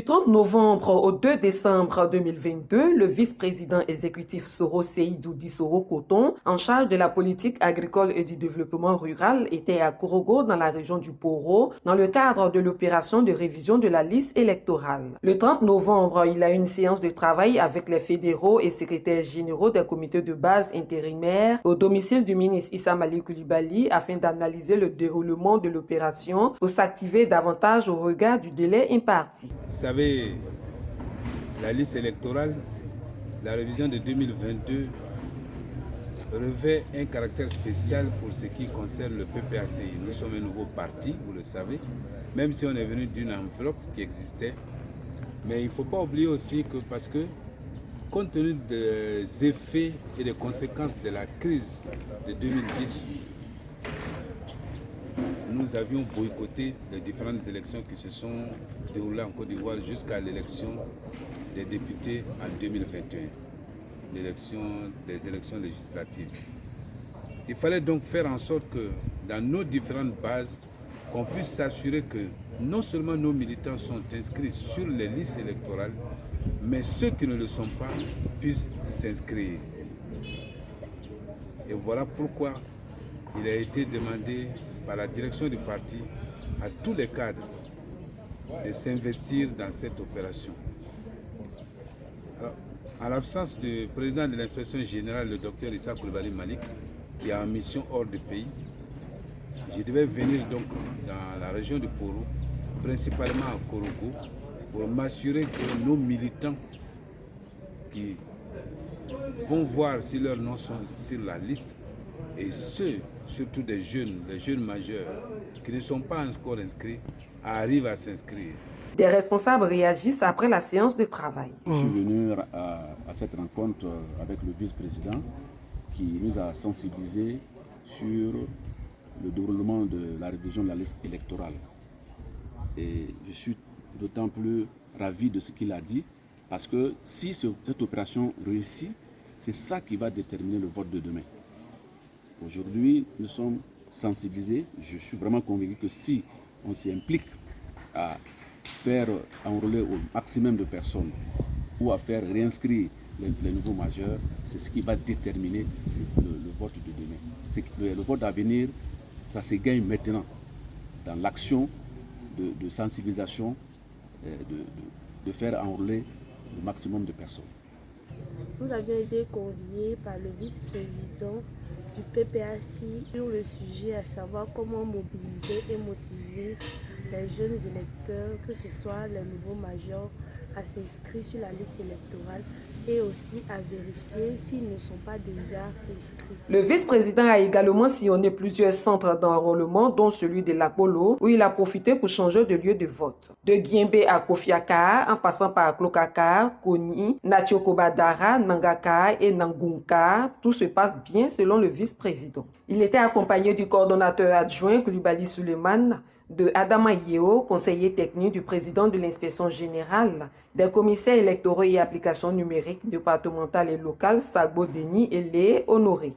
Du 30 novembre au 2 décembre 2022, le vice-président exécutif Soro Seydou Dissoro Coton, en charge de la politique agricole et du développement rural, était à Korogo dans la région du Poro dans le cadre de l'opération de révision de la liste électorale. Le 30 novembre, il a eu une séance de travail avec les fédéraux et secrétaires généraux des comités de base intérimaires au domicile du ministre Issa Malik Coulibaly afin d'analyser le déroulement de l'opération pour s'activer davantage au regard du délai imparti. Vous savez, la liste électorale, la révision de 2022 revêt un caractère spécial pour ce qui concerne le PPACI. Nous sommes un nouveau parti, vous le savez, même si on est venu d'une enveloppe qui existait. Mais il ne faut pas oublier aussi que parce que, compte tenu des effets et des conséquences de la crise de 2010, nous avions boycotté les différentes élections qui se sont déroulées en Côte d'Ivoire jusqu'à l'élection des députés en 2021, des élections législatives. Il fallait donc faire en sorte que dans nos différentes bases, qu'on puisse s'assurer que non seulement nos militants sont inscrits sur les listes électorales, mais ceux qui ne le sont pas puissent s'inscrire. Et voilà pourquoi il a été demandé par la direction du parti à tous les cadres de s'investir dans cette opération. Alors, en l'absence du président de l'inspection générale, le docteur Issa Coulibaly Malik, qui est en mission hors du pays, je devais venir donc dans la région du Poro, principalement à Korogo, pour m'assurer que nos militants qui vont voir si leurs noms sont sur la liste, et ceux, surtout des jeunes, les jeunes majeurs, qui ne sont pas encore inscrits, arrivent à s'inscrire. Des responsables réagissent après la séance de travail. Je suis venu à cette rencontre avec le vice-président qui nous a sensibilisés sur le déroulement de la révision de la liste électorale. Et je suis d'autant plus ravi de ce qu'il a dit, parce que si cette opération réussit, c'est ça qui va déterminer le vote de demain. Aujourd'hui, nous sommes sensibilisés. Je suis vraiment convaincu que si on s'y implique à faire enrôler au maximum de personnes ou à faire réinscrire les nouveaux majeurs, c'est ce qui va déterminer le vote de demain. Le vote à venir, ça se gagne maintenant dans l'action de sensibilisation, de faire enrôler le maximum de personnes. Nous avions été conviés par le vice-président du PPACI sur le sujet, à savoir comment mobiliser et motiver les jeunes électeurs, que ce soit les nouveaux majeurs, à s'inscrire sur la liste électorale et aussi à vérifier s'ils ne sont pas déjà inscrits. Le vice-président a également sillonné plusieurs centres d'enrôlement, dont celui de l'Apollo, où il a profité pour changer de lieu de vote. De Guimbé à Kofiaka, en passant par Klokaka, Koni, Natio-Kobadara, Nangaka et Nangunka, tout se passe bien selon le vice-président. Il était accompagné du coordonnateur adjoint Coulibaly Suleiman, de Adama Yeo, conseiller technique du président de l'inspection générale, des commissaires électoraux et applications numériques départementales et locales Sagbo Denis et Lé Honoré.